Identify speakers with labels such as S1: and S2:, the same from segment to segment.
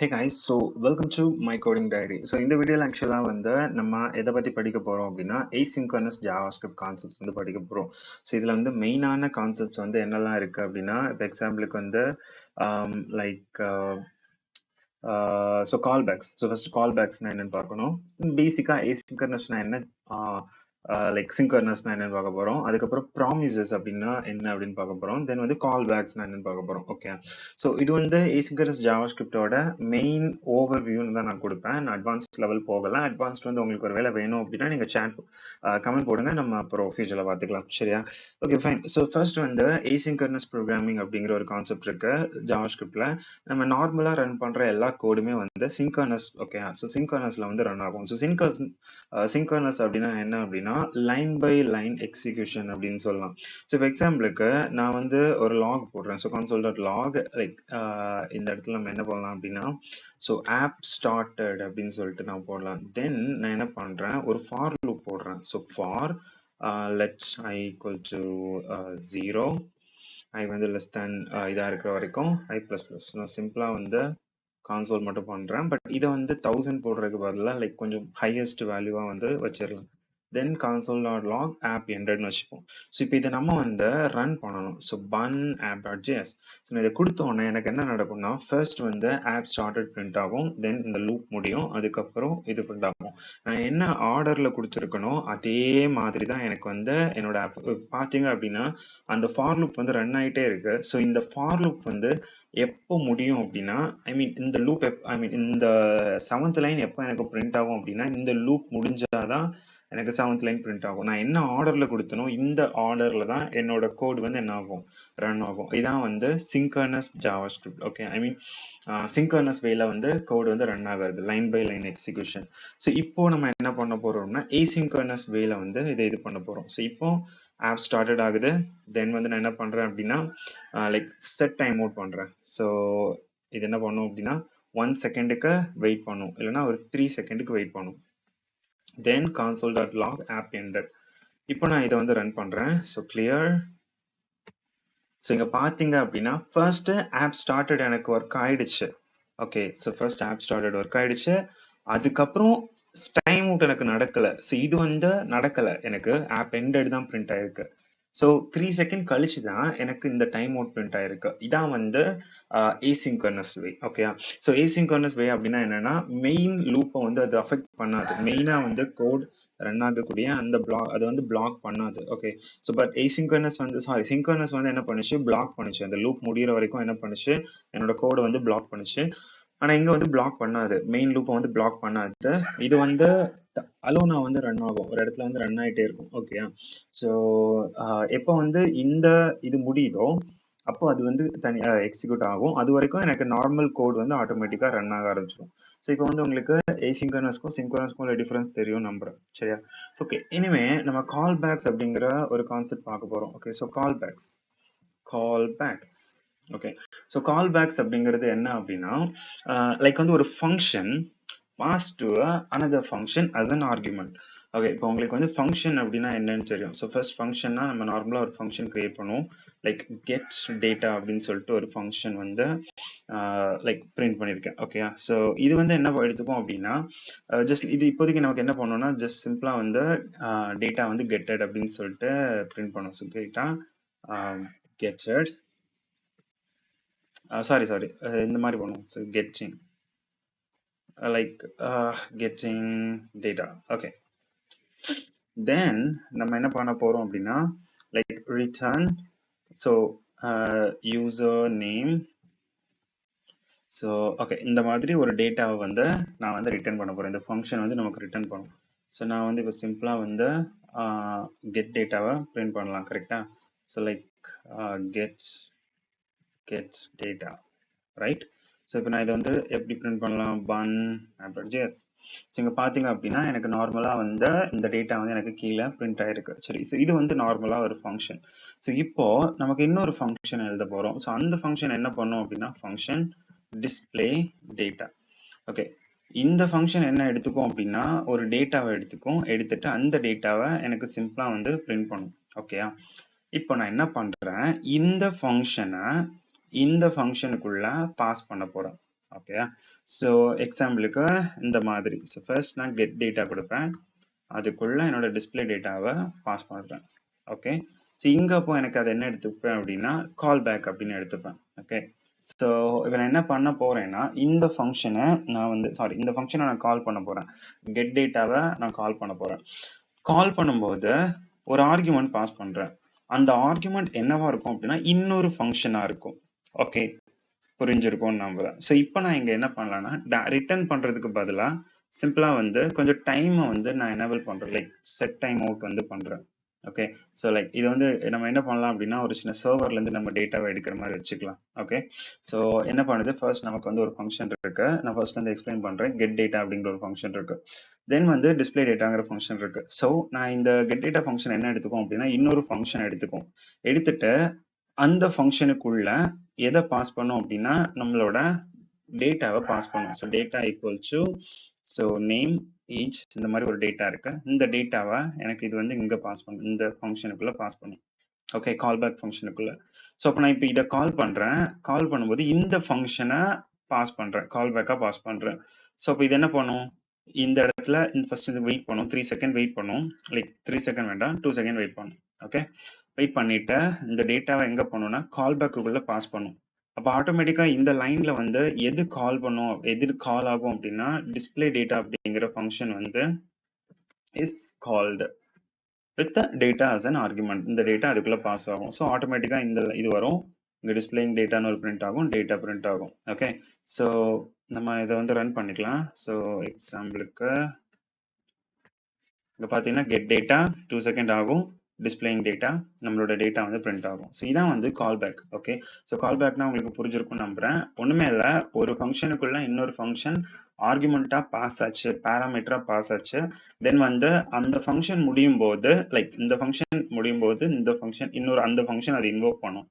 S1: Hey guys, so welcome to my coding diary. So இந்த வீடியோல ஆக்சுவலா வந்து நம்ம எதை பத்தி படிக்க போறோம் அப்படின்னா asynchronous JavaScript கான்செப்ட்ஸ் வந்து படிக்க போறோம். ஸோ இதுல வந்து மெயினான கான்செப்ட்ஸ் வந்து என்னெல்லாம் இருக்கு அப்படின்னா இப்போ எக்ஸாம்பிளுக்கு வந்து லைக் ஸோ கால்பேக்ஸ். ஸோ ஃபர்ஸ்ட் கால்பேக்ஸ்னா என்னன்னு பார்க்கணும். பேசிக்கா asynchronousனா என்ன, லைக் சிங்க்ரனஸ்னா என்னன்னு பார்க்க போறோம். அதுக்கப்புறம் ப்ராமிசஸ் அப்படின்னா என்ன அப்படின்னு பார்க்க போறோம். தென் வந்து கால் பேக்ஸ்னா என்னன்னு பார்க்க போறோம். ஓகே, ஸோ இது வந்து asynchronous ஜாவாஸ்கிரிப்டோட மெயின் ஓவர் வியூன்னு தான் நான் கொடுப்பேன். நான் அட்வான்ஸ்ட் லெவல் போகலாம். அட்வான்ஸ்ட் வந்து உங்களுக்கு ஒரு வேலை வேணும் அப்படின்னா நீங்க சேட் கமெண்ட் போடுங்க, நம்ம அப்புறம் ஃபியூச்சர்ல பார்த்துக்கலாம். சரியா? Okay fine. ஸோ ஃபர்ஸ்ட் வந்து asynchronous ப்ரோக்ராமிங் அப்படிங்கிற ஒரு கான்செப்ட் இருக்கு ஜாவாஸ்கிரிப்ட்ல. நம்ம நார்மலா ரன் பண்ற எல்லா கோடுமே வந்து சிங்க்ரனஸ். ஓகே, ஸோ சிங்க்ரனஸ்ல வந்து ரன் ஆகும். ஸோ சிங்க்ரனஸ் அப்படின்னா என்ன அப்படின்னா லைன் பை லைன் எக்ஸிகியூஷன் அப்படின்னு சொல்லலாம். ஸோ இப்போ எக்ஸாம்பிளுக்கு நான் வந்து ஒரு லாக் போடுறேன். So console dot lock, like இந்த இடத்துல நம்ம என்ன பண்ணலாம் அப்படின்னா ஸோ ஆப் ஸ்டார்டட் அப்படின்னு சொல்லிட்டு நான் போடலாம். தென் நான் என்ன பண்றேன், ஒரு ஃபார் லூப் போடுறேன். So for let's I equal to 0, ஐ வந்து லெஸ் தேன் இதாக இருக்கிற வரைக்கும் ஐ ப்ளஸ் ப்ளஸ். நான் சிம்பிளாக வந்து கான்சோல் மட்டும் பண்றேன். பட் இதை வந்து 1000 போடுறதுக்கு பதிலாக லைக் கொஞ்சம் ஹையஸ்ட் வேல்யூவா வந்து வச்சிடலாம். தென் console டாட் லாக் ஆப் எண்டட்னு வச்சுப்போம். ஸோ இப்போ இதை நம்ம வந்து ரன் பண்ணணும். ஸோ பன் ஆப் டாட் ஜேஎஸ். ஸோ நான் இதை கொடுத்த உடனே எனக்கு என்ன நடக்கும்னா ஃபர்ஸ்ட் வந்து ஆப் ஸ்டார்டட் பிரிண்ட் ஆகும். தென் இந்த லூப் முடியும். அதுக்கப்புறம் இது பிரிண்ட் ஆகும். நான் என்ன ஆர்டர்ல கொடுத்துருக்கணும் அதே மாதிரி தான் எனக்கு வந்து என்னோட ஆப் பார்த்தீங்க அப்படின்னா அந்த ஃபார் லூப் வந்து ரன் ஆகிட்டே இருக்கு. ஸோ இந்த ஃபார் லூப் வந்து எப்போ முடியும் அப்படின்னா இந்த லூப் இந்த 7th லைன் எப்போ எனக்கு பிரிண்ட் ஆகும் அப்படின்னா இந்த லூப் முடிஞ்சாதான் எனக்கு 7th லைன் பிரிண்ட் ஆகும். நான் என்ன ஆர்டர்ல கொடுத்தனோ இந்த ஆர்டர்ல தான் என்னோட கோட் வந்து என்ன ஆகும், ரன் ஆகும். இதான் வந்து சிங்க்ரனஸ் ஜாவாஸ்கிரிப்ட். ஓகே, சிங்க்ரனஸ் வேல வந்து கோட் வந்து ரன் ஆகாது, line by line execution. So இப்போ நம்ம என்ன பண்ண போறோம்னா asynchronous வேல வந்து இது பண்ண போறோம். ஸோ இப்போ ஆப் ஸ்டார்டட் ஆகுது. தென் வந்து நான் என்ன பண்றேன் அப்படின்னா லைக் செட் டைம் அவுட் பண்றேன். ஸோ இது என்ன பண்ணும் அப்படின்னா 1 செகண்டுக்கு வெயிட் பண்ணும், இல்லைன்னா ஒரு 3 செகண்டுக்கு வெயிட் பண்ணும். Then console dot log app ended. இப்போ நான் இதை வந்து ரன் பண்றேன். So clear. ஸோ இங்க பாத்தீங்க அப்படின்னா ஃபர்ஸ்ட் ஆப் ஸ்டார்டட் எனக்கு ஒர்க் ஆயிடுச்சு. Okay, so first app started work ஆயிடுச்சு. அதுக்கப்புறம் டைம் அவுட் எனக்கு நடக்கல. ஸோ இது வந்து நடக்கல, எனக்கு ஆப் எண்டட் தான் பிரிண்ட் ஆயிருக்கு. ஸோ 3 செகண்ட் கழிச்சு தான் எனக்கு இந்த டைம் அவுட் பிரிண்ட் ஆயிருக்கு. இதான் வந்து asynchronous வே. ஓகே, ஸோ asynchronous வே அப்படின்னா என்னன்னா மெயின் லூப்பை வந்து அது அஃபெக்ட் பண்ணாது. மெயினா வந்து கோட் ரன் ஆகக்கூடிய அந்த பிளாக் அது வந்து பிளாக் பண்ணாது. ஓகே, ஸோ பட் சிங்க்ரனஸ் வந்து என்ன பண்ணுச்சு, பிளாக் பண்ணுச்சு. அந்த லூப் முடிகிற வரைக்கும் என்ன பண்ணுச்சு, என்னோட கோடை வந்து பிளாக் பண்ணுச்சு. ஆனா இங்க வந்து பிளாக் பண்ணாது, மெயின் லூப்பை வந்து பிளாக் பண்ணாது. இது வந்து அலோனா வந்து ரன் ஆகும், ஒரு இடத்துல வந்து ரன் ஆகிட்டே இருக்கும். ஓகே, ஸோ எப்போ வந்து இது முடியுதோ அப்போ அது வந்து தனி எக்ஸிக்யூட் ஆகும். அது வரைக்கும் எனக்கு நார்மல் கோட் வந்து ஆட்டோமேட்டிக்கா ரன் ஆக ஆரம்பிச்சிடும். ஸோ இப்போ வந்து உங்களுக்கு asynchronousக்கும் சிங்க்ரனஸ்க்கும் உள்ள டிஃபரன்ஸ் தெரியும் நம்புறேன். சரியா? ஓகே, இனிமே நம்ம கால் பேக்ஸ் அப்படிங்கிற ஒரு கான்செப்ட் பார்க்க போறோம். Okay, so callbacks. Okay, so callbacks அப்படிங்கிறது என்ன அப்படின்னா லைக் வந்து ஒரு function pass to another function as an argument. Okay, இப்போ உங்களுக்கு வந்து ஃபங்க்ஷன் அப்படின்னா என்னன்னு தெரியும். ஸோ ஃபர்ஸ்ட் ஃபங்க்ஷன்னா நம்ம நார்மலாக ஒரு ஃபங்க்ஷன் கிரியேட் பண்ணுவோம். லைக் கெட் டேட்டா அப்படின்னு சொல்லிட்டு ஒரு ஃபங்க்ஷன் வந்து லைக் பிரிண்ட் பண்ணியிருக்கேன். ஓகே, ஸோ இது வந்து என்ன எடுத்துப்போம் அப்படின்னா ஜஸ்ட் இது இப்போதைக்கு நமக்கு என்ன பண்ணோம்னா ஜஸ்ட் சிம்பிளாக வந்து டேட்டா வந்து கெட்டட் அப்படின்னு சொல்லிட்டு பிரிண்ட் பண்ணும். ஸோ டேட்டா கெட்டட், சாரி இந்த மாதிரி பண்ணுவோம். So getting like getting data. Okay, then நம்ம என்ன பண்ண போறோம் அப்படின்னா like return, so user name. So okay, இந்த மாதிரி ஒரு டேட்டாவை வந்து நான் வந்து ரிட்டர்ன் பண்ண போறேன். இந்த ஃபங்க்ஷன் வந்து நமக்கு ரிட்டர்ன் பண்ணும். ஸோ நான் வந்து இப்போ சிம்பிளா வந்து கெட் டேட்டாவை பிரிண்ட் பண்ணலாம். கரெக்டா? So like get data, right? So இப்போ நான் இதை வந்து எப்படி பிரிண்ட் பண்ணலாம், பன் app.js. ஸோ இங்கே பார்த்தீங்க அப்படின்னா எனக்கு நார்மலாக வந்து இந்த டேட்டா வந்து எனக்கு கீழே பிரிண்ட் ஆயிருக்கு. சரி, ஸோ இது வந்து நார்மலாக ஒரு ஃபங்க்ஷன். ஸோ இப்போ நமக்கு இன்னொரு ஃபங்க்ஷன் எழுத போகிறோம். ஸோ அந்த ஃபங்க்ஷன் என்ன பண்ணும் அப்படின்னா ஃபங்க்ஷன் டிஸ்பிளே டேட்டா. ஓகே, இந்த ஃபங்க்ஷன் என்ன எடுத்துக்கும் அப்படின்னா ஒரு டேட்டாவை எடுத்துட்டு அந்த டேட்டாவை எனக்கு சிம்பிளாக வந்து பிரிண்ட் பண்ணும். ஓகேயா? இப்போ நான் என்ன பண்ணுறேன், இந்த ஃபங்க்ஷனை இந்த ஃபங்க்ஷனுக்குள்ள பாஸ் பண்ண போறேன். ஓகே. ஸோ எக்ஸாம்பிளுக்கு இந்த மாதிரி. ஸோ ஃபர்ஸ்ட் நான் கெட் டேட்டா கொடுப்பேன், அதுக்குள்ள என்னோட டிஸ்பிளே டேட்டாவை பாஸ் பண்றேன். ஓகே. ஸோ இங்க அப்போ எனக்கு அது என்ன எடுத்துப்பேன் அப்படின்னா கால் பேக் அப்படின்னு எடுத்துப்பேன். ஓகே. ஸோ இப்போ நான் என்ன பண்ண போறேன்னா இந்த ஃபங்க்ஷனை நான் வந்து இந்த ஃபங்க்ஷனை நான் கால் பண்ண போறேன். கெட் டேட்டாவை நான் கால் பண்ண போறேன். கால் பண்ணும்போது ஒரு ஆர்குமெண்ட் பாஸ் பண்றேன். அந்த ஆர்குமெண்ட் என்னவா இருக்கும் அப்படின்னா இன்னொரு ஃபங்க்ஷனா இருக்கும். ஓகே, புரிஞ்சிருக்கும்னு நம்புறேன். ஸோ இப்போ நான் இங்க என்ன பண்ணலாம்னா ரிட்டர்ன் பண்றதுக்கு பதிலா சிம்பிளா வந்து கொஞ்சம் டைமை வந்து நான் எனேபிள் பண்றேன், லைக் செட் டைம் அவுட் வந்து பண்றேன். ஓகே. ஸோ லைக் இது வந்து நம்ம என்ன பண்ணலாம் அப்படின்னா ஒரு சின்ன சர்வர்ல இருந்து நம்ம டேட்டாவை எடுக்கிற மாதிரி வச்சுக்கலாம். ஓகே. ஸோ என்ன பண்ணுது, ஃபர்ஸ்ட் நமக்கு வந்து ஒரு ஃபங்க்ஷன் இருக்கு. நான் ஃபர்ஸ்ட் வந்து எக்ஸ்பிளைன் பண்றேன். கெட் டேட்டா அப்படிங்கிற ஒரு ஃபங்க்ஷன் இருக்கு. தென் வந்து டிஸ்பிளே டேட்டாங்கிற ஃபங்க்ஷன் இருக்கு. ஸோ நான் இந்த கெட் டேட்டா ஃபங்க்ஷன் என்ன எடுத்துக்கும் அப்படின்னா இன்னொரு ஃபங்க்ஷன் எடுத்துக்கும். எடுத்துட்டு அந்த ஃபங்க்ஷனுக்குள்ள எதை பாஸ் பண்ணும் அப்படின்னா நம்மளோட டேட்டாவை பாஸ் பண்ணும். So data equal to name age இந்த மாதிரி ஒரு டேட்டா இருக்கு. இந்த டேட்டாவை எனக்கு இது வந்து இங்க பாஸ் பண்ணும், இந்த ஃபங்க்ஷனுக்குள்ள பாஸ் பண்ணும். ஓகே, கால் பேக் ஃபங்க்ஷனுக்குள்ள. ஸோ அப்போ நான் இப்போ இதை கால் பண்றேன். கால் பண்ணும்போது இந்த ஃபங்க்ஷனை பாஸ் பண்றேன், கால் பேக்கா பாஸ் பண்றேன். ஸோ அப்போ இது என்ன பண்ணும், இந்த இடத்துல ஃபர்ஸ்ட் இது வெயிட் பண்ணும், 3 செகண்ட் வெயிட் பண்ணும். லைக் 3 செகண்ட் வேண்டாம், 2 செகண்ட் வெயிட் பண்ணும். ஓகே, வெயிட் பண்ணிட்டு இந்த டேட்டாவை எங்க பண்ணும்னா கால் பேக்குள்ள பாஸ் பண்ணும். அப்போ ஆட்டோமேட்டிக்கா இந்த லைன்ல வந்து எது கால் பண்ணும், எது கால் ஆகும் அப்படின்னா டிஸ்பிளே டேட்டா அப்படிங்கிற ஃபங்க்ஷன் வந்து is called with data as an argument. இந்த டேட்டா அதுக்குள்ள பாஸ் ஆகும். ஸோ ஆட்டோமேட்டிக்கா இந்த இது வரும், இங்க டிஸ்பிளேயிங் டேட்டான்னு ஒரு பிரிண்ட் ஆகும், டேட்டா பிரிண்ட் ஆகும். ஓகே. ஸோ நம்ம இதை வந்து ரன் பண்ணிக்கலாம். ஸோ எக்ஸாம்பிளுக்கு இங்க பாத்தீங்கன்னா கெட் டேட்டா 2 செகண்ட் ஆகும், டிஸ்பிளேயிங் டேட்டா நம்மளோட டேட்டா வந்து பிரிண்ட் ஆகும். ஸோ இதான் வந்து கால் பேக். ஓகே. ஸோ கால் பேக்னா உங்களுக்கு புரிஞ்சிருக்கும்னு நம்புறேன். ஒண்ணுமே இல்லை, ஒரு ஃபங்க்ஷனுக்குள்ள இன்னொரு ஃபங்க்ஷன் ஆர்குமெண்டா பாஸ் ஆச்சு, பேராமீட்டரா பாஸ் ஆச்சு. தென் வந்து அந்த ஃபங்க்ஷன் முடியும் போது லைக் இந்த ஃபங்க்ஷன் முடியும் போது இந்த ஃபங்க்ஷன் இன்னொரு அந்த ஃபங்க்ஷன் அதை இன்வோக் பண்ணும்.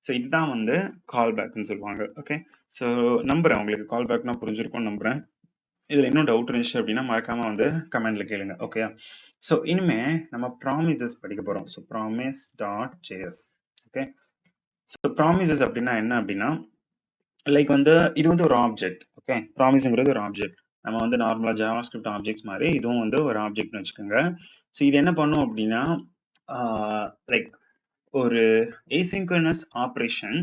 S1: ஸோ இதுதான் வந்து கால் பேக்னு சொல்லுவாங்க. ஓகே. ஸோ நம்புறேன் உங்களுக்கு கால் பேக்னா புரிஞ்சிருக்கும்னு நம்புறேன். இதுல இன்னும் டவுட் இருந்துச்சு அப்படின்னா மறக்காம வந்து கமெண்ட்ல கேளுங்க. ஓகே. ஸோ இனிமே நம்ம ப்ராமிசஸ் படிக்க போறோம். So promise dot JS. Okay. So promises அப்படின்னா என்ன அப்படின்னா லைக் வந்து இது வந்து ஒரு ஆப்ஜெக்ட். ஓகே, ப்ராமிஸ்ங்கிறது ஒரு ஆப்ஜெக்ட். நம்ம வந்து நார்மலா ஜாவாஸ்கிரிப்ட் ஆப்ஜெக்ட்ஸ் மாதிரி இதுவும் வந்து ஒரு ஆப்ஜெக்ட்னு வச்சுக்கோங்க. ஸோ இது என்ன பண்ணும் அப்படின்னா லைக் ஒரு asynchronous ஆப்ரேஷன்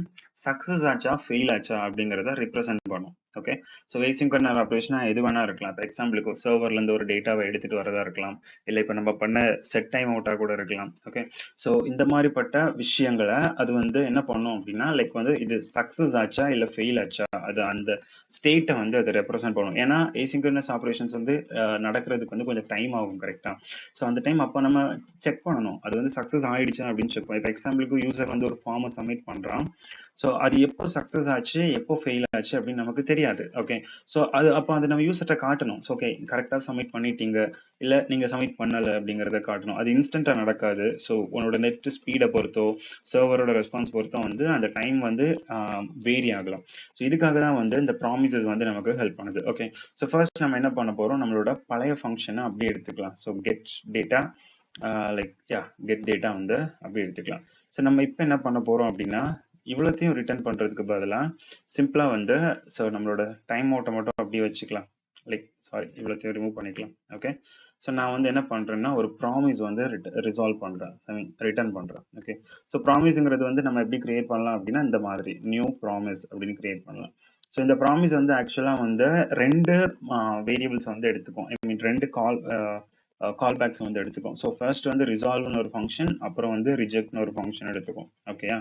S1: சக்சஸ் ஆச்சா ஃபெயில் ஆச்சா அப்படிங்கிறத ரெப்ரசென்ட் பண்ணும். ஓகே. ஸோ asynchronous ஆப்ரேஷனா எது வேணா இருக்கலாம். இப்போ எக்ஸாம்பிளுக்கு சர்வர்ல இருந்து ஒரு டேட்டாவை எடுத்துட்டு வரதா இருக்கலாம், இல்லை இப்போ நம்ம பண்ண செட் டைம் அவுட்டா கூட இருக்கலாம். ஓகே. ஸோ இந்த மாதிரிப்பட்ட விஷயங்களை அது வந்து என்ன பண்ணும் அப்படின்னா லைக் வந்து இது சக்சஸ் ஆச்சா இல்லை ஃபெயில் ஆச்சா அது அந்த ஸ்டேட்டை வந்து அதை ரெப்ரசென்ட் பண்ணும். ஏன்னா asynchronous ஆப்ரேஷன்ஸ் வந்து நடக்கிறதுக்கு வந்து கொஞ்சம் டைம் ஆகும் கரெக்டா. ஸோ அந்த டைம் அப்போ நம்ம செக் பண்ணணும் அது வந்து சக்சஸ் ஆயிடுச்சா அப்படின்னு செக் பண்ணணும். இப்போ எக்ஸாம்பிளுக்கு யூசர் வந்து ஒரு ஃபார்மை சப்மிட் பண்றான். ஸோ அது எப்போ சக்சஸ் ஆச்சு எப்போ ஃபெயில் ஆச்சு அப்படின்னு நமக்கு தெரியாது. ஓகே. ஸோ அது அப்போ அதை நம்ம யூசர்கிட்ட காட்டணும். ஸோ ஓகே கரெக்டாக சப்மிட் பண்ணிட்டீங்க இல்லை நீங்க சப்மிட் பண்ணலை அப்படிங்கிறத காட்டணும். அது இன்ஸ்டன்டா நடக்காது. ஸோ உன்னோட நெட் ஸ்பீடை பொறுத்தோ சர்வரோட ரெஸ்பான்ஸ் பொறுத்தோ வந்து அந்த டைம் வந்து வேரி ஆகலாம். ஸோ இதுக்காக தான் வந்து இந்த ப்ராமிசஸ் வந்து நமக்கு ஹெல்ப் பண்ணுது. ஓகே. ஸோ ஃபர்ஸ்ட் நம்ம என்ன பண்ண போறோம், நம்மளோட பழைய ஃபங்க்ஷனை அப்படியே எடுத்துக்கலாம். So get data like get data வந்து அப்படியே எடுத்துக்கலாம். ஸோ நம்ம இப்போ என்ன பண்ண போறோம் அப்படின்னா இவ்வளோத்தையும் ரிட்டர்ன் பண்றதுக்கு பதிலாக சிம்பிளா வந்து ஸோ நம்மளோட டைம் அவுட்டை மட்டும் அப்படியே வச்சுக்கலாம். லைக் இவ்வளோத்தையும் ரிமூவ் பண்ணிக்கலாம். ஓகே. ஸோ நான் வந்து என்ன பண்றேன்னா ஒரு ப்ராமிஸ் வந்து ரிசால்வ் பண்றேன், ஐ மீன் ரிட்டர்ன் பண்றேன். ஓகே. ஸோ ப்ராமிஸ்ங்கிறது வந்து நம்ம எப்படி கிரியேட் பண்ணலாம் அப்படின்னா இந்த மாதிரி நியூ ப்ராமிஸ் அப்படின்னு கிரியேட் பண்ணலாம். ஸோ இந்த ப்ராமிஸ் வந்து ஆக்சுவலா வந்து ரெண்டு வேரியபிள்ஸ் வந்து எடுத்துக்கும், ஐ மீன் ரெண்டு கால் பேக்ஸ் வந்து எடுத்துக்கும். ஸோ ஃபர்ஸ்ட் வந்து ரிசால்வ்னு ஒரு ஃபங்க்ஷன், அப்புறம் வந்து ரிஜெக்ட்னு ஒரு ஃபங்க்ஷன் எடுத்துக்கும். ஓகேயா.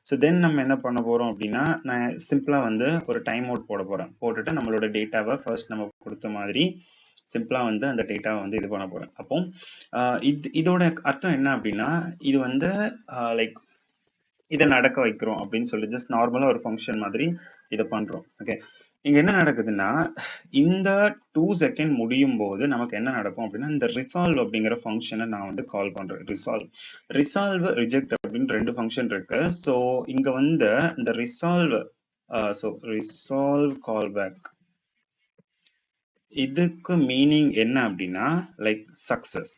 S1: ஸோ தென் நம்ம என்ன பண்ண போறோம் அப்படின்னா நான் சிம்பிளா வந்து ஒரு டைம் அவுட் போட போறேன். போட்டுட்டு நம்மளோட டேட்டாவை ஃபர்ஸ்ட் நம்ம கொடுத்த மாதிரி சிம்பிளா வந்து அந்த டேட்டாவை வந்து இது பண்ண போறேன். அப்போ இதோட அர்த்தம் என்ன அப்படின்னா இது வந்து லைக் இதை நடக்க வைக்கிறோம் அப்படின்னு சொல்லி ஜஸ்ட் நார்மலா ஒரு ஃபங்க்ஷன் மாதிரி இதை பண்றோம். ஓகே. இங்க என்ன நடக்குதுன்னா இந்த 2 செகண்ட் முடியும் போது நமக்கு என்ன நடக்கும் அப்படின்னா இந்த ரிசால்வ் அப்படிங்கிற ஃபங்க்ஷனை நான் வந்து கால் பண்றேன். ரிசால்வ் ரிஜெக்ட் அப்படின்னு ரெண்டு ஃபங்க்ஷன் இருக்கு. ஸோ இங்க வந்து இந்த ரிசால்வ் கால் பேக் இதுக்கு மீனிங் என்ன அப்படின்னா லைக் சக்சஸ்.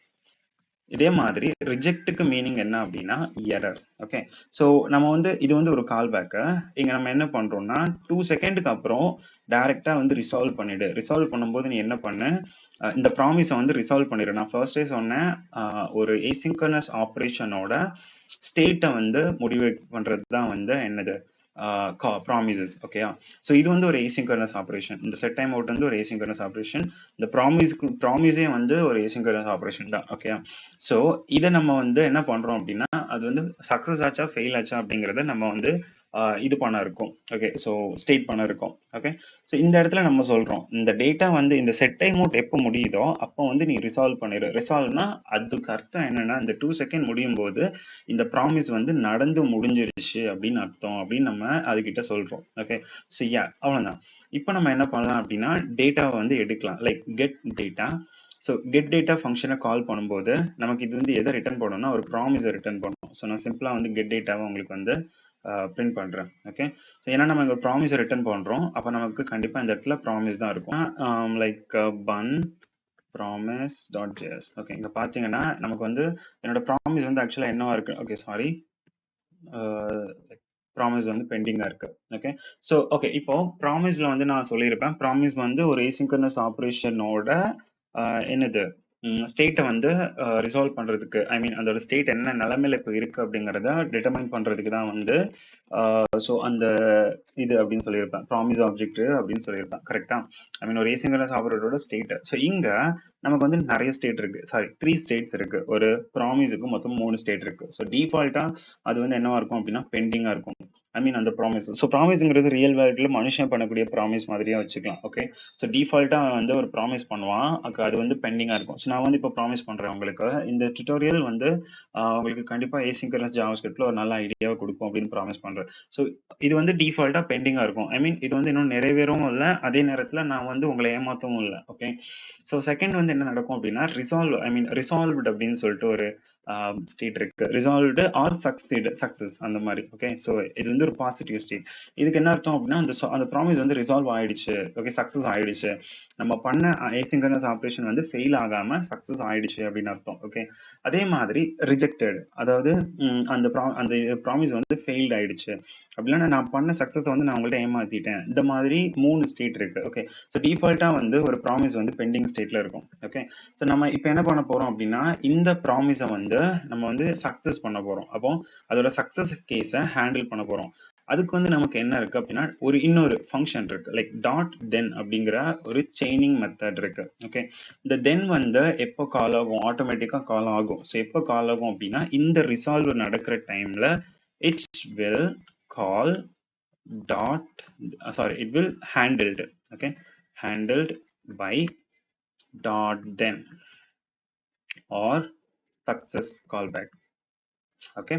S1: இதே மாதிரி ரிஜெக்ட்டுக்கு மீனிங் என்ன அப்படின்னா எரர். ஓகே, ஸோ நம்ம வந்து இது வந்து ஒரு கால் பேக்கு. இங்க நம்ம என்ன பண்றோம்னா 2 செகண்டுக்கு அப்புறம் டைரக்டா வந்து ரிசால்வ் பண்ணிடு. ரிசால்வ் பண்ணும்போது நீ என்ன பண்ணு, இந்த ப்ராமிஸை வந்து ரிசால்வ் பண்ணிடு. நான் ஃபர்ஸ்டே சொன்னேன், ஒரு asynchronous ஆப்ரேஷனோட ஸ்டேட்டை வந்து முடிவு பண்றது தான் வந்து என்னது ப்ராமிசஸ். ஓகேயா, ஸோ இது வந்து ஒரு asynchronous ஆப்ரேஷன். இந்த செட் டைம் அவுட் வந்து ஒரு asynchronous ஆப்ரேஷன். இந்த ப்ராமிஸே வந்து ஒரு asynchronous ஆப்ரேஷன் தான். ஓகே, ஸோ இதை நம்ம வந்து என்ன பண்றோம் அப்படின்னா, அது வந்து சக்சஸ் ஆச்சா ஃபெயில் ஆச்சா அப்படிங்கறத நம்ம வந்து இது பண்ண இருக்கும். ஓகே, ஸோ ஸ்டேட் பண்ண இருக்கும். ஓகே, ஸோ இந்த இடத்துல நம்ம சொல்றோம், இந்த டேட்டா வந்து இந்த செட் டைம் அவுட் எப்போ முடியுதோ அப்போ வந்து நீ ரிசால்வ் பண்ணிடு. ரிசால்வ்னா அதுக்கு அர்த்தம் என்னன்னா, இந்த 2 செகண்ட் முடியும் போது இந்த ப்ராமிஸ் வந்து நடந்து முடிஞ்சிருச்சு அப்படின்னு அர்த்தம் அப்படின்னு நம்ம அதுகிட்ட சொல்றோம். ஓகே, ஸோ அவ்வளவுதான். இப்போ நம்ம என்ன பண்ணலாம் அப்படின்னா, டேட்டாவை வந்து எடுக்கலாம். Like get data. So get data ஃபங்க்ஷனை கால் பண்ணும்போது நமக்கு இது வந்து எதை ரிட்டர்ன் பண்ணணும்னா ஒரு ப்ராமிஸை ரிட்டர்ன் பண்ணணும். ஸோ நான் சிம்பிளா வந்து கெட் டேட்டாவை உங்களுக்கு வந்து பிரிண்ட் பண்றேன். ஓகே, ஸோ ஏன்னா நம்ம இங்க ப்ராமிஸை ரிட்டர்ன் பண்றோம், அப்போ நமக்கு கண்டிப்பா இந்த இடத்துல ப்ராமிஸ் தான் இருக்கும். Like bun promise dot js. Okay, இங்க பாத்தீங்கன்னா நமக்கு வந்து என்னோட ப்ராமிஸ் வந்து ஆக்சுவலா என்னவா இருக்கு. ஓகே, சாரி, ப்ராமிஸ் வந்து பெண்டிங்கா இருக்கு. ஓகே, ஸோ ஓகே, இப்போ ப்ராமிஸ்ல வந்து நான் சொல்லியிருப்பேன், ப்ராமிஸ் வந்து ஒரு asynchronous ஆப்ரேஷனோட என்னது ஸ்டேட்டை வந்து ரிசால்வ் பண்றதுக்கு, ஐ மீன் அதோட ஸ்டேட் என்ன நிலைமையில இப்போ இருக்கு அப்படிங்கறத டிட்டர்மைன் பண்றதுக்கு தான் வந்து ஸோ அந்த இது அப்படின்னு சொல்லியிருப்பேன், ப்ராமிஸ் ஆப்ஜெக்ட் அப்படின்னு சொல்லியிருப்பேன். கரெக்டா, ஐ மீன் ஒரு asynchronous ஆப்ரேட்டரோட ஸ்டேட். ஸோ இங்க நமக்கு வந்து நிறைய ஸ்டேட் இருக்கு, சாரி 3 ஸ்டேட்ஸ் இருக்கு. ஒரு ப்ராமிஸுக்கு மொத்தம் 3 ஸ்டேட் இருக்கு. ஸோ டிஃபால்ட்டா அது வந்து என்னவா இருக்கும் அப்படின்னா பெண்டிங்கா இருக்கும். ஐ மீன் அந்த ப்ராமிஸ். ஸோ ப்ராமிஸ்ங்கிறது ரியல் வேர்ல்ட்ல மனுஷன் பண்ணக்கூடிய ப்ராமிஸ் மாதிரியே வச்சுக்கலாம். ஓகே, ஸோ டிஃபால்ட்டா வந்து ஒரு ப்ராமிஸ் பண்ணுவான், அது வந்து பெண்டிங்கா இருக்கும். ஸோ நான் வந்து இப்போ ப்ராமிஸ் பண்றேன் உங்களுக்கு. இந்த டுட்டோரியல் வந்து உங்களுக்கு கண்டிப்பா asynchronous ஜாவாஸ்கிரிப்ட்ல ஒரு நல்ல ஐடியாவை கொடுக்கும் அப்படின்னு ப்ராமிஸ் பண்றேன். ஸோ இது வந்து டிஃபால்ட்டா பெண்டிங்கா இருக்கும். ஐ மீன் இது வந்து இன்னும் நிறைவேறவும் இல்லை, அதே நேரத்துல நான் வந்து உங்களை ஏமாத்தவும் இல்லை. ஓகே, ஸோ செகண்ட் வந்து என்ன நடக்கும் அப்படின்னா ரிசால்வ், ஐ மீன் ரிசால்வ்டு அப்படின்னு சொல்லிட்டு ஒரு ஸ்டேட் இருக்கு. ரிசால்வ்டு ஆர் சக்சஸ் அந்த மாதிரி. ஓகே, ஸோ இது வந்து ஒரு பாசிட்டிவ் ஸ்டேட். இதுக்கு என்ன அர்த்தம் அப்படின்னா அந்த ப்ராமிஸ் வந்து ரிசால்வ் ஆயிடுச்சு. ஓகே, சக்சஸ் ஆயிடுச்சு. நம்ம பண்ண asynchronous ஆப்ரேஷன் வந்து ஃபெயில் ஆகாம சக்சஸ் ஆயிடுச்சு அப்படின்னு அர்த்தம். ஓகே, அதே மாதிரி ரிஜெக்டட், அதாவது அந்த ப்ராமிஸ் வந்து ஃபெயில்ட் ஆயிடுச்சு அப்படின்னா நான் பண்ண சக்சஸ் வந்து நான் உங்கள்ட்ட ஏமாத்திட்டேன். இந்த மாதிரி 3 ஸ்டேட் இருக்கு. ஓகே, ஸோ டிஃபால்ட்டா வந்து ஒரு ப்ராமிஸ் வந்து பெண்டிங் ஸ்டேட்ல இருக்கும். ஓகே, ஸோ நம்ம இப்போ என்ன பண்ண போறோம் அப்படின்னா இந்த ப்ராமிஸை வந்து நம்ம வந்து சக்சஸ் பண்ண போறோம். அப்போ அதோட சக்சஸ் கேஸை ஹேண்டில் பண்ண போறோம். அதுக்கு வந்து நமக்கு என்ன இருக்கு அப்படின்னா இன்னொரு ஃபங்க்ஷன் இருக்கு. லைக் டாட் தென் அப்படிங்கிற ஒரு செயினிங் மெத்தட் இருக்கு. ஓகே, இந்த தென் வந்து எப்போ கால் ஆகும், ஆட்டோமேட்டிக்கா கால் ஆகும். ஸோ எப்போ கால் ஆகும் அப்படின்னா இந்த ரிசால்வ் நடக்கிற டைம்ல it will call dot sorry it will handled. Okay, handled by dot then or success callback. Okay,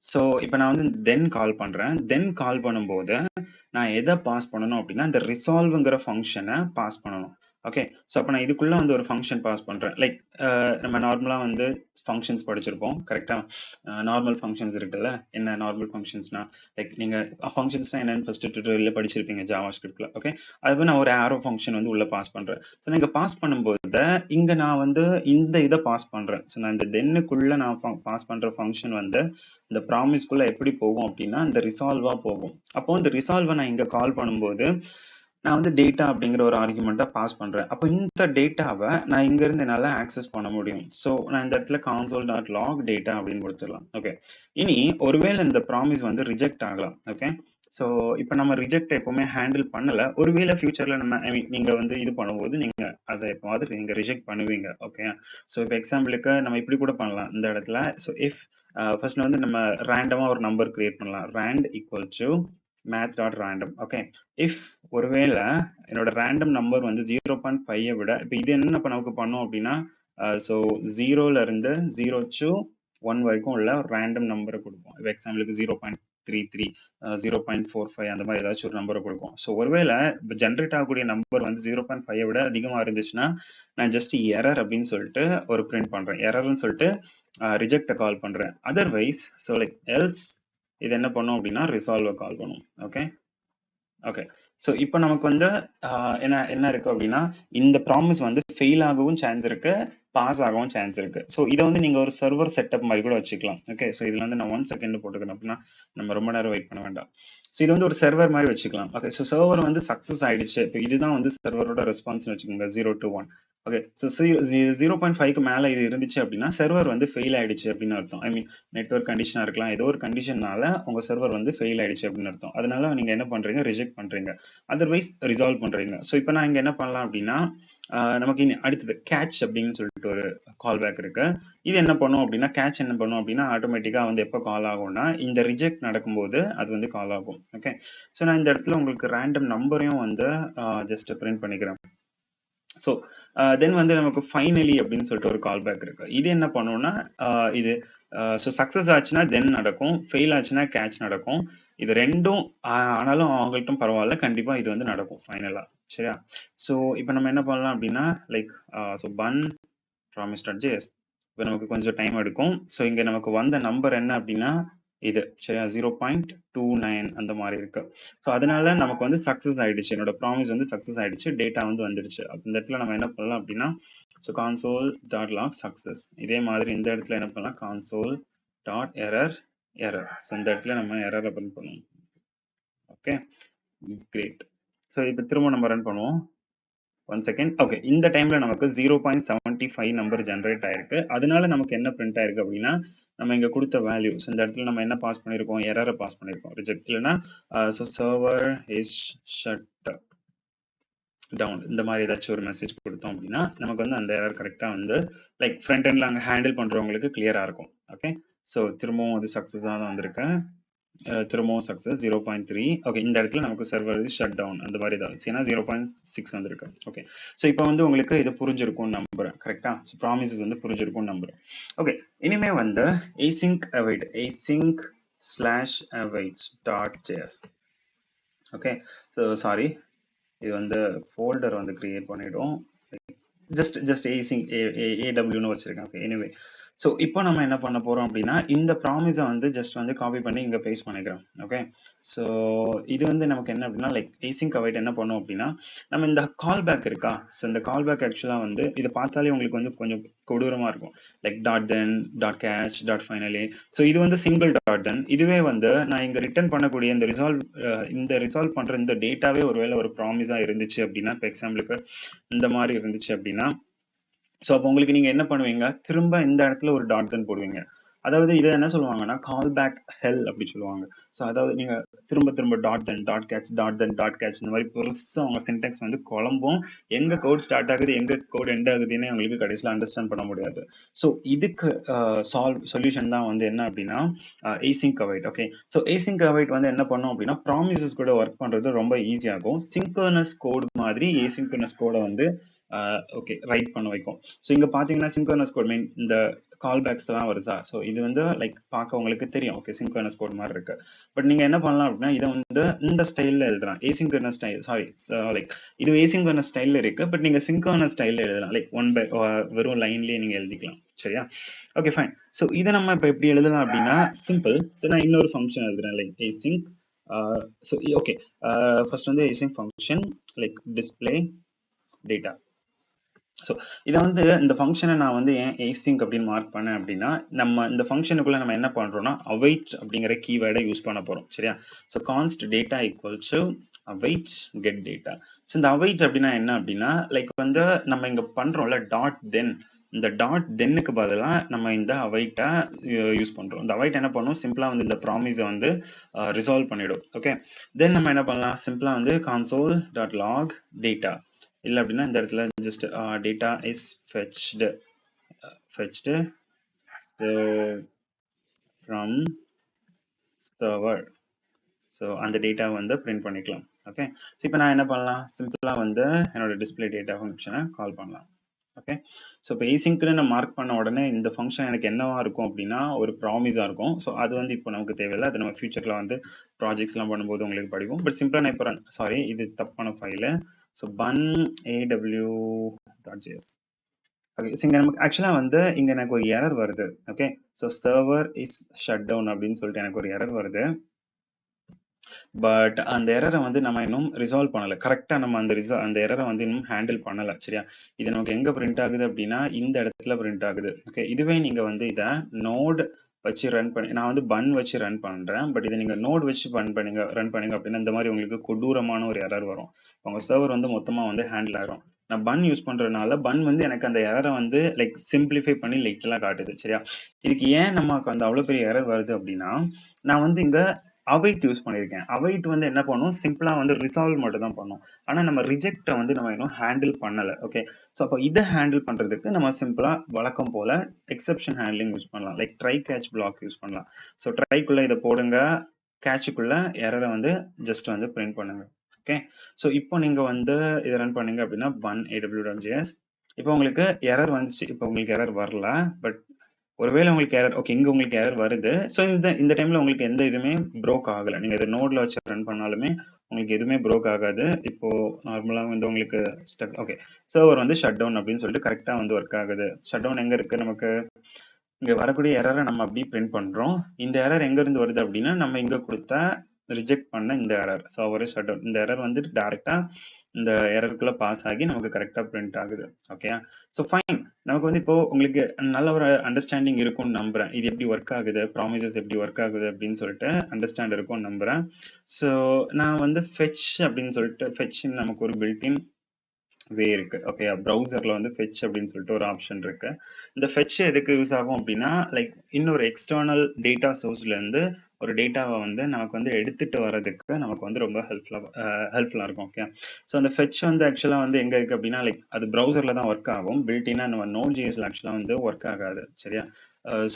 S1: so இப்போ நான் வந்து தென் கால் பண்றேன். தென் கால் பண்ணும்போது நான் எதை பாஸ் பண்ணணும் அப்படின்னா இந்த ரிசால்வ்ங்கிற ஃபங்க்ஷனை பாஸ் பண்ணணும். ஓகே, ஸோ அப்போ நான் இதுக்குள்ள வந்து ஒரு ஃபங்க்ஷன் பாஸ் பண்றேன். லைக் நம்ம நார்மலா வந்து ஃபங்க்ஷன்ஸ் படிச்சிருப்போம். கரெக்டா, நார்மல் ஃபங்க்ஷன்ஸ் இருக்குல்ல. என்ன நார்மல் ஃபங்க்ஷன்ஸ்னா, லைக் நீங்க ஃபங்க்ஷன்ஸ்னா என்னன்னு ஃபர்ஸ்ட் டுட்டோரியல்ல படிச்சிருப்பீங்க ஜாவா ஸ்கிரிப்ட்ல. ஓகே, அதுக்கு நான் ஒரு ஆரோ ஃபங்க்ஷன் வந்து உள்ள பாஸ் பண்றேன். ஸோ நீங்க பாஸ் பண்ணும்போது இங்க நான் வந்து இந்த இதை பாஸ் பண்றேன். ஸோ நான் இந்த தென்னுக்குள்ள நான் பாஸ் பண்ற ஃபங்க்ஷன் வந்து இந்த ப்ராமிஸ்க்குள்ள எப்படி போகும் அப்படின்னா இந்த ரிசால்வா போகும். அப்போ இந்த ரிசால்வை நான் இங்க கால் பண்ணும்போது நான் வந்து டேட்டா அப்படிங்கிற ஒரு ஆர்குமெண்ட்டை பாஸ் பண்றேன். அப்போ இந்த டேட்டாவை நான் இங்க இருந்து என்னால ஆக்சஸ் பண்ண முடியும். ஸோ நான் இந்த இடத்துல console.log data அப்படின்னு கொடுத்துடலாம். ஓகே, இனி ஒருவேளை இந்த ப்ராமிஸ் வந்து ரிஜெக்ட் ஆகலாம். ஓகே, ஸோ இப்போ நம்ம ரிஜெக்ட் எப்பவுமே ஹேண்டில் பண்ணல. ஒருவேளை ஃபியூச்சர்ல நம்ம ஐ மீன் நீங்க வந்து இது பண்ணும்போது நீங்க அதை எப்போவாது நீங்க ரிஜெக்ட் பண்ணுவீங்க. ஓகே, ஸோ இப்போ எக்ஸாம்பிளுக்கு நம்ம இப்படி கூட பண்ணலாம் இந்த இடத்துல. ஸோ இஃப் ஃபர்ஸ்ட் வந்து நம்ம ரேண்டமா ஒரு நம்பர் கிரியேட் பண்ணலாம். rand equal to math.random. Okay, if ஒருவேளை என்னோட ரேண்டம் நம்பர் வந்து 0.5 விட இப்போ இது என்ன நமக்கு பண்ணோம் அப்படின்னா ஸோ 0ல இருந்து 0 to 1 வரைக்கும் உள்ள ரேண்டம் நம்பரை கொடுப்போம். இப்போ எக்ஸாம்பிளுக்கு 0.33 0.45 அந்த மாதிரி ஏதாச்சும் ஒரு நம்பரை கொடுக்கும். ஸோ ஒருவேளை இப்போ ஜென்ரேட் ஆகக்கூடிய நம்பர் வந்து 0.5 விட அதிகமா இருந்துச்சுன்னா நான் ஜஸ்ட் எரர் அப்படின்னு சொல்லிட்டு ஒரு பிரிண்ட் பண்றேன். எரர்னு சொல்லிட்டு ரிஜெக்டை கால் பண்றேன். அதர்வைஸ் ஸோ லைக் எல்ஸ் இது என்ன பண்ணும் அப்படின்னா ரிசால்வ் கால் பண்ணும். ஓகே, ஓகே, ஸோ இப்போ நமக்கு வந்து என்ன என்ன இருக்கு அப்படின்னா இந்த ப்ராமிஸ் வந்து ஃபெயில் ஆகவும் சான்ஸ் இருக்கு, பாஸ் ஆகவும் சான்ஸ் இருக்கு. ஸோ இதை வந்து நீங்க ஒரு சர்வர் செட்டப் மாதிரி கூட வச்சுக்கலாம். ஓகே, ஸோ இதுல வந்து நான் 1 செகண்ட் போட்டுக்கிறேன் அப்படின்னா நம்ம ரொம்ப நேரம் வெயிட் பண்ண வேண்டாம். ஸோ இது வந்து ஒரு சர்வர் மாதிரி வச்சுக்கலாம். ஓகே, ஸோ சர்வர் வந்து சக்ஸஸ் ஆயிடுச்சு. இப்போ இதுதான் வந்து சர்வரோட ரெஸ்பான்ஸ் வச்சுக்கோங்க, 0 to 1. ஓகே, ஸோ 0.5க்கு மேல இது இருந்துச்சு அப்படின்னா சர்வர் வந்து ஃபெயில் ஆயிடுச்சு அப்படின்னு அர்த்தம். ஐ மீன் நெட்வொர்க் கண்டிஷனா இருக்கலாம், ஏதோ ஒரு கண்டிஷனால உங்க சர்வர் வந்து ஃபெயில் ஆயிடுச்சு அப்படின்னு அர்த்தம். அதனால நீங்க என்ன பண்றீங்க, ரிஜெக்ட் பண்றீங்க, அதர்வைஸ் ரிசால்வ் பண்றீங்க. ஸோ இப்போ நான் இங்க என்ன பண்ணலாம் அப்படின்னா நமக்கு இனி அடுத்தது கேட்ச் அப்படின்னு சொல்லிட்டு ஒரு கால் பேக் இருக்கு. இது என்ன பண்ணும் அப்படின்னா, கேட்ச் என்ன பண்ணும் அப்படின்னா ஆட்டோமேட்டிக்கா வந்து எப்போ கால் ஆகும்னா இந்த ரிஜெக்ட் நடக்கும்போது அது வந்து கால் ஆகும். ஓகே, ஸோ நான் இந்த இடத்துல உங்களுக்கு ரேண்டம் நம்பரையும் வந்து ஜஸ்ட் பிரிண்ட் பண்ணிக்கிறேன். ஸோ தென் வந்து நமக்கு ஃபைனலி அப்படின்னு சொல்லிட்டு ஒரு கால் பேக் இருக்கு. இது என்ன பண்ணும்னா இது ஸோ சக்ஸஸ் ஆச்சுன்னா தென் நடக்கும், ஃபெயில் ஆச்சுன்னா கேட்ச் நடக்கும். இது ரெண்டும் ஆனாலும் அவங்கள்ட்டும் பரவாயில்ல, கண்டிப்பா இது வந்து நடக்கும் ஃபைனலா. சரியா? ஸோ இப்போ நம்ம என்ன பண்ணலாம் அப்படின்னா லைக் ஸோ பன் promise.js. இப்போ நமக்கு கொஞ்சம் டைம் எடுக்கும். ஸோ இங்க நமக்கு வந்த நம்பர் என்ன அப்படின்னா இது சரியா 0.29 அந்த மாதிரி இருக்கு. ஸோ அதனால நமக்கு வந்து சக்ஸஸ் ஆயிடுச்சு, என்னோட ப்ராமிஸ் வந்து சக்ஸஸ் ஆயிடுச்சு, டேட்டா வந்து வந்துடுச்சு. இந்த இடத்துல நம்ம என்ன பண்ணலாம் அப்படின்னா ஸோ console.log success. இதே மாதிரி இந்த இடத்துல என்ன பண்ணலாம், console.error. ஸோ இந்த இடத்துல நம்ம எரரை பிரிண்ட் பண்ணுவோம். Okay, great. ஸோ இப்போ திரும்ப நம்ம ரன் பண்ணுவோம். 1 செகண்ட். ஓகே, இந்த டைம்ல நமக்கு 0.75 நம்பர் ஜெனரேட் ஆயிருக்கு. அதனால நமக்கு என்ன பிரிண்ட் ஆயிருக்கு அப்படின்னா நம்ம இங்க கொடுத்த வேல்யூஸ் இந்த இடத்துல நம்ம என்ன பாஸ் பண்ணிருக்கோம், எரரை பாஸ் பண்ணிருக்கோம், ரிஜெக்ட் இல்லைன்னா so server is shut down இந்த மாதிரி ஏதாச்சும் ஒரு மெசேஜ் கொடுத்தோம் அப்படின்னா நமக்கு வந்து அந்த எரர் கரெக்டா வந்து லைக் ஃப்ரண்ட் எண்ட்ல அங்கே ஹேண்டில் பண்றவங்களுக்கு கிளியரா இருக்கும். ஓகே, ஸோ திரும்பவும் அது சக்ஸஸாக தான் வந்திருக்கு. திரும்பவும் சக்ஸஸ் 0.3. ஓகே, இந்த இடத்துல நமக்கு சர்வர் ஷட் டவுன் அந்த மாதிரி தான், ஏன்னா 0.6 வந்திருக்கு. ஓகே, ஸோ இப்போ வந்து உங்களுக்கு இது புரிஞ்சிருக்கும்னு நம்புறேன். கரெக்டா? ஸோ ப்ராமிசஸ் வந்து புரிஞ்சிருக்கும்னு நம்புறேன். ஓகே, இனிமே வந்து async/await.js. ஓகே, ஸோ சாரி, இது வந்து ஃபோல்டர் வந்து கிரியேட் பண்ணிடும். ஜஸ்ட் ஏடபிள்யூன்னு வச்சிருக்கேன். ஓகே, எனிவே ஸோ இப்போ நம்ம என்ன பண்ண போறோம் அப்படின்னா இந்த ப்ராமிஸை வந்து ஜஸ்ட் வந்து காப்பி பண்ணி இங்க பேஸ்ட் பண்ணிக்கிறோம். ஓகே, ஸோ இது வந்து நமக்கு என்ன அப்படின்னா லைக் async await என்ன பண்ணும் அப்படின்னா நம்ம இந்த கால் பேக் இருக்கா, ஸோ இந்த கால் பேக் ஆக்சுவலா வந்து இதை பார்த்தாலே உங்களுக்கு வந்து கொஞ்சம் கொடூரமா இருக்கும். Like .then .catch .finally. So இது வந்து சிங்கிள் .then. இதுவே வந்து நான் இங்க ரிட்டர்ன் பண்ணக்கூடிய இந்த ரிசால்வ் பண்ற இந்த டேட்டாவே ஒருவேளை ஒரு ப்ராமிஸா இருந்துச்சு அப்படின்னா, இப்போ எக்ஸாம்பிளுக்கு இந்த மாதிரி இருந்துச்சு அப்படின்னா ஸோ அப்போ உங்களுக்கு நீங்க என்ன பண்ணுவீங்க, திரும்ப இந்த இடத்துல ஒரு .then போடுவீங்க. அதாவது இதை என்ன சொல்லுவாங்கன்னா கால் பேக் ஹெல் அப்படி சொல்லுவாங்க. ஸோ அதாவது நீங்க திரும்ப .then .catch இந்த மாதிரி பெருசா உங்க சின்டெக்ஸ் வந்து குழம்பும், எங்க கோட் ஸ்டார்ட் ஆகுது எங்க கோட் எண்ட் ஆகுதுன்னு உங்களுக்கு கடைசியில் அண்டர்ஸ்டாண்ட் பண்ண முடியாது. ஸோ இதுக்கு சொல்யூஷன் தான் வந்து என்ன அப்படின்னா async await. Okay, so async await வந்து என்ன பண்ணும் அப்படின்னா ப்ராமிசஸ் கூட ஒர்க் பண்றது ரொம்ப ஈஸியாகும். சிங்க்ரோனஸ் கோட் மாதிரி asynchronous கோடை வந்து ஓகே ரைட் பண்ண வைக்கும். ஸோ இங்க பாத்தீங்கன்னா சிங்க்ரோனஸ் கோட் மீன் இந்த கால் பேக்ஸ் எல்லாம் வருதா, ஸோ இது வந்து லைக் பார்க்க உங்களுக்கு தெரியும். ஓகே, சிங்க்ரோனஸ் கோட் மாதிரி இருக்கு. பட் நீங்க என்ன பண்ணலாம் அப்படின்னா இதை வந்து இந்த ஸ்டைல்ல எழுதலாம், asynchronous ஸ்டைல். சாரி, லைக் இது asynchronous ஸ்டைல்ல இருக்கு, பட் நீங்க சிங்க்ரோனஸ் ஸ்டைல்ல எழுதலாம். லைக் வெறும் லைன்லயே நீங்க எழுதிக்கலாம். சரியா? Okay, fine. ஸோ இதை நம்ம இப்போ எப்படி எழுதலாம் அப்படின்னா சிம்பிள். ஸோ நான் இன்னொரு ஃபங்க்ஷன் எழுதுறேன் like async. So okay, first வந்து async function like display data. So இதை வந்து இந்த ஃபங்க்ஷனை நான் வந்து ஏன் async அப்படின்னு மார்க் பண்ணேன் அப்படின்னா நம்ம இந்த ஃபங்க்ஷனுக்குள்ள நம்ம என்ன பண்றோம்னா await அப்படிங்கிற கீவேர்டை யூஸ் பண்ண போறோம். சரியா? So const data equals to await get data. So இந்த await அப்படின்னா என்ன அப்படின்னா லைக் வந்து நம்ம இங்க பண்றோம்ல .then, இந்த .thenக்கு பதிலா நம்ம இந்த await-ஐ யூஸ் பண்றோம். இந்த await என்ன பண்ணும், சிம்பிளா வந்து இந்த ப்ராமிஸை வந்து ரிசால்வ் பண்ணிடும். ஓகே, தென் நம்ம என்ன பண்ணலாம், சிம்பிளா வந்து console.log data. இல்ல அப்படின்னா இந்த இடத்துல just data is fetched so from server. So அந்த டேட்டா வந்து பிரிண்ட் பண்ணிக்கலாம். ஓகே, ஸோ இப்போ நான் என்ன பண்ணலாம், சிம்பிளா வந்து என்னோட டிஸ்பிளே டேட்டா ஃபங்க்ஷனை கால் பண்ணலாம். ஓகே, ஸோ இப்போ async-னு நான் மார்க் பண்ண உடனே இந்த ஃபங்க்ஷன் எனக்கு என்னவா இருக்கும் அப்படின்னா ஒரு ப்ராமிஸா இருக்கும். ஸோ அது வந்து இப்போ நமக்கு தேவையில்லை, அது நம்ம ஃபியூச்சர்ல வந்து ப்ராஜெக்ட்ஸ்லாம் பண்ணும்போது உங்களுக்கு படிக்கும். பட் சிம்பிளா நான் இப்போ சாரி, இது தப்பான file. So bun aw.js. Okay, so இங்க நமக்கு ஆக்சுவலா வந்து இங்க எனக்கு ஒரு எரர் வருது. Okay, so server is shut down அப்படின்னு சொல்லிட்டு எனக்கு ஒரு எரர் வருது. பட் அந்த எரர வந்து நம்ம இன்னும் ரிசால்வ் பண்ணல. கரெக்ட்டா நம்ம அந்த எரர வந்து இன்னும் ஹேண்டில் பண்ணல. சரியா? இது நமக்கு எங்க பிரிண்ட் ஆகுது அப்டின்னா, இந்த இடத்துல பிரிண்ட் ஆகுது. ஓகே. இதுவே நீங்க வந்து இத நோட் வச்சு ரன் பண்ணி நான் வந்து பன் வச்சு ரன் பண்றேன். பட் இத நீங்க நோட் வச்சு ரன் பண்ணீங்க அப்டின்னா, இந்த மாரி உங்களுக்கு கொடூரமான ஒரு எரர் வரும். உங்க சர்வர் வந்து மொத்தமா வந்து ஹேண்டில் ஆயிரும். நான் பன் யூஸ் பண்றதுனால, பன் வந்து எனக்கு அந்த எரர வந்து லைக் சிம்ப்ளிஃபை பண்ணி லைட்டா காட்டுது. சரியா? இதுக்கு ஏன் நமக்கு அந்த அவ்ளோ பெரிய எரர் வருது அப்டின்னா, நான் வந்து இங்க அவைட் யூஸ் பண்ணியிருக்கேன். அவைட் வந்து என்ன பண்ணும், சிம்பிளா வந்து ரிசால்வ் மட்டும் தான் பண்ணும். ஆனா நம்ம ரிஜெக்ட்ட வந்து நம்ம இன்னும் ஹேண்டில் பண்ணல. ஓகே. ஸோ அப்ப இத ஹேண்டில் பண்றதுக்கு நம்ம சிம்பிளா வழக்கம் போல எக்செப்ஷன் ஹேண்ட்லிங் யூஸ் பண்ணலாம். Like try catch black use பண்ணலாம். ஸோ ட்ரைக்குள்ள இத போடுங்க. கேட்ச்க்குள்ள எரர வந்து ஜஸ்ட் வந்து பிரிண்ட் பண்ணுங்க. ஓகே. ஸோ இப்போ நீங்க வந்து இத ரன் பண்ணீங்க அப்படின்னா bun aw.js. இப்போ உங்களுக்கு எரர் வந்துச்சு. இப்போ உங்களுக்கு எரர் வரல. பட் ஒருவேளை உங்களுக்கு எரர் ஓகே இங்க உங்களுக்கு எரர் வருது. ஸோ இந்த இந்த டைம்ல உங்களுக்கு எந்த இதுவுமே ப்ரோக் ஆகல. நீங்க இத நோட்ல வச்சு ரன் பண்ணாலுமே உங்களுக்கு எதுவுமே ப்ரோக் ஆகாது. இப்போ நார்மலா வந்து உங்களுக்கு ஓகே. சர்வர் வந்து ஷட் டவுன் அப்படின்னு சொல்லிட்டு கரெக்ட்டா வந்து ஒர்க் ஆகுது. ஷட் டவுன் எங்க இருக்கு நமக்கு? இங்க வரக்கூடிய எரர நம்ம அப்படியே பிரிண்ட் பண்றோம். இந்த எரர் எங்க இருந்து வருது அப்படின்னா, நம்ம இங்க குடுத்த ரிஜெக்ட் பண்ண இந்த எரர். Server shut down. இந்த எரர் வந்து டைரக்ட்டா இந்த எரர்க்குள்ள பாஸ் ஆகி நமக்கு கரெக்ட்டா பிரிண்ட் ஆகுது. ஓகேயா? So fine. நமக்கு வந்து இப்போ உங்களுக்கு நல்ல ஒரு அண்டர்ஸ்டாண்டிங் இருக்கும்னு நம்புறேன். இது எப்படி ஒர்க் ஆகுது, ப்ராமிசஸ் எப்படி ஒர்க் ஆகுது அப்படின்னு சொல்லிட்டு அண்டர்ஸ்டாண்ட் இருக்கும்னு நம்புறேன். ஸோ நான் வந்து ஃபெட்ச் அப்படின்னு சொல்லிட்டு ஃபெட்ச்ன்னு நமக்கு ஒரு பில்ட்-இன் வே இருக்கு. ஓகே. ப்ரௌசர்ல வந்து ஃபெட்ச் அப்படின்னு சொல்லிட்டு ஒரு ஆப்ஷன் இருக்கு. இந்த ஃபெட்ச் எதுக்கு யூஸ் ஆகும் அப்படின்னா, லைக் இன்னொரு எக்ஸ்டர்னல் டேட்டா சோர்ஸ்ல இருந்து ஒரு டேட்டாவ வந்து நமக்கு வந்து எடுத்துட்டு வரதுக்கு நமக்கு வந்து ரொம்ப ஹெல்ப்ஃபுல்லா இருக்கும். ஓகே. ஸோ அந்த ஃபெட்ச் வந்து ஆக்சுவலா வந்து எங்க இருக்கு அப்படின்னா, லைக் அது ப்ரௌசர்ல தான் ஒர்க் ஆகும். பில்ட்-இன்னா நம்ம Node.jsல ஆக்சுவலா வந்து ஒர்க் ஆகாது. சரியா?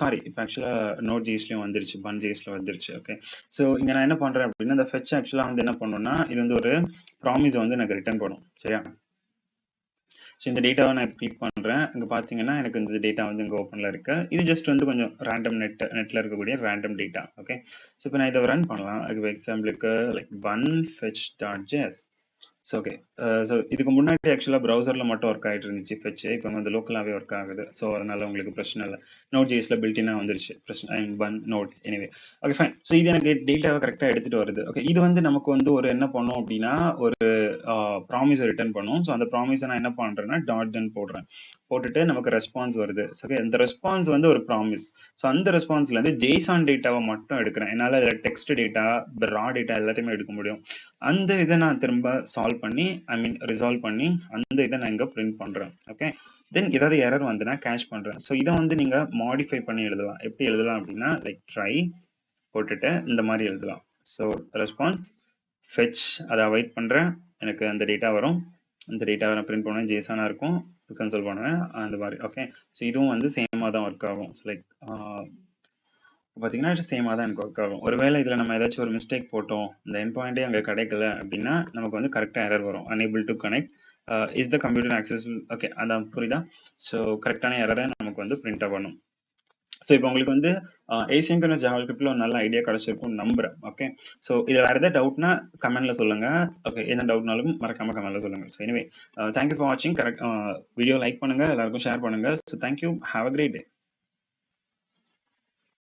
S1: சாரி இப்ப ஆக்சுவலா Node.jsலயும் வந்துருச்சு. Bun.jsல வந்துருச்சு. ஓகே. ஸோ இங்க நான் என்ன பண்றேன் அப்படின்னா, இந்த ஃபெட்ச் ஆக்சுவலா வந்து என்ன பண்ணும்னா, இது வந்து ஒரு ப்ராமிஸ வந்து எனக்கு ரிட்டர்ன் பண்ணும். சரியா? ஸோ இந்த டேட்டாவை நான் கிளிக் பண்ணுறேன். இங்கே பார்த்தீங்கன்னா எனக்கு இந்த டேட்டா வந்து இங்கே ஓப்பனில் இருக்கு. இது ஜஸ்ட் வந்து கொஞ்சம் ரேண்டம் நெட்டில் இருக்கக்கூடிய ரேண்டம் டேட்டா. ஓகே. ஸோ இப்போ நான் இதை ரன் பண்ணலாம். அதுக்கு எக்ஸாம்பிளுக்கு like bunfetch.js. So okay. So இதுக்கு முன்னாடி ஆக்சுவலாக ப்ரௌசரில் மட்டும் ஒர்க் ஆகிட்டு இருந்துச்சு ஃபெட்ச். இப்போ வந்து லோக்கலாகவே ஒர்க் ஆகுது. ஸோ அதனால உங்களுக்கு பிரச்சனை இல்லை. Node.jsல பில்ட்-இன்னாக வந்துருச்சு. பிரச்சனை I mean Bun Node anyway. Okay fine. So இது எனக்கு டேட்டாவை கரெக்டாக எடுத்துகிட்டு வருது. ஓகே. இது வந்து நமக்கு வந்து ஒரு என்ன பண்ணும் அப்படின்னா ஒரு ப்ராமிஸை ரிட்டர்ன் பண்ணும். ஸோ அந்த ப்ராமிஸை நான் என்ன பண்ணுறேன்னா டாட் தென் போடுறேன். போட்டுட்டு நமக்கு ரெஸ்பான்ஸ் வருது. ஓகே. இந்த ரெஸ்பான்ஸ் வந்து ஒரு ப்ராமிஸ். ஸோ அந்த ரெஸ்பான்ஸ்லேருந்து ஜேசான் டேட்டாவை மட்டும் எடுக்கிறேன். என்னால் அதில் டெக்ஸ்ட் டேட்டா ரா டேட்டா எல்லாத்தையுமே எடுக்க முடியும். அந்த இதை நான் திரும்ப சால்வ் பண்ணி ஐ மீன் ரிசால்வ் பண்ணி அந்த இதை நான் இங்கே பிரிண்ட் பண்ணுறேன். ஓகே. தென் ஏதாவது எரர் வந்து நான் கேஷ் பண்ணுறேன். ஸோ இதை வந்து நீங்கள் மாடிஃபை பண்ணி எழுதலாம். எப்படி எழுதலாம் அப்படின்னா லைக் ட்ரை போட்டுட்டு இந்த மாதிரி எழுதலாம். ஸோ ரெஸ்பான்ஸ் ஃபெட்ச் அதை அவாய்ட் பண்ணுறேன். எனக்கு அந்த டேட்டா வரும். அந்த டேட்டாவை நான் பிரிண்ட் பண்ணுவேன். ஜேசானாக இருக்கும். கன்சல்ட் பண்ணுவேன் அந்த மாதிரி. ஓகே. ஸோ இதுவும் வந்து சேமாக தான் ஒர்க் ஆகும். ஸோ லைக் பார்த்தீங்கன்னா சேமாக தான் எனக்கு ஒர்க் ஆகும். ஒருவேளை இதில் நம்ம ஏதாச்சும் ஒரு மிஸ்டேக் போட்டோம், இந்த என் பாயிண்டே அங்கே கிடைக்கல அப்படின்னா நமக்கு வந்து கரெக்டாக எரர் வரும். unable to connect is the computer accessible. Okay. அதான் புரியுதா? ஸோ கரெக்டான எரரை நமக்கு வந்து பிரிண்ட் ஆகணும். ஸோ இப்போ உங்களுக்கு வந்து asynchronous ஜாவாஸ்கிரிப்ட்ல ஒரு நல்ல ஐடியா கிடைச்சிருக்கும்னு நம்புறேன். ஓகே. ஸோ இதில் வேறு எதாவது டவுட்னா கமெண்ட்ல சொல்லுங்க. ஓகே. என்ன டவுட்னாலும் மறக்காம கமெண்ட்ல சொல்லுங்க. ஸோ எனிவே தேங்க்யூ ஃபார் வாட்சிங். கரெக்ட் வீடியோ லைக் பண்ணுங்க, எல்லாருக்கும் ஷேர் பண்ணுங்க. So thank you. Have a great day.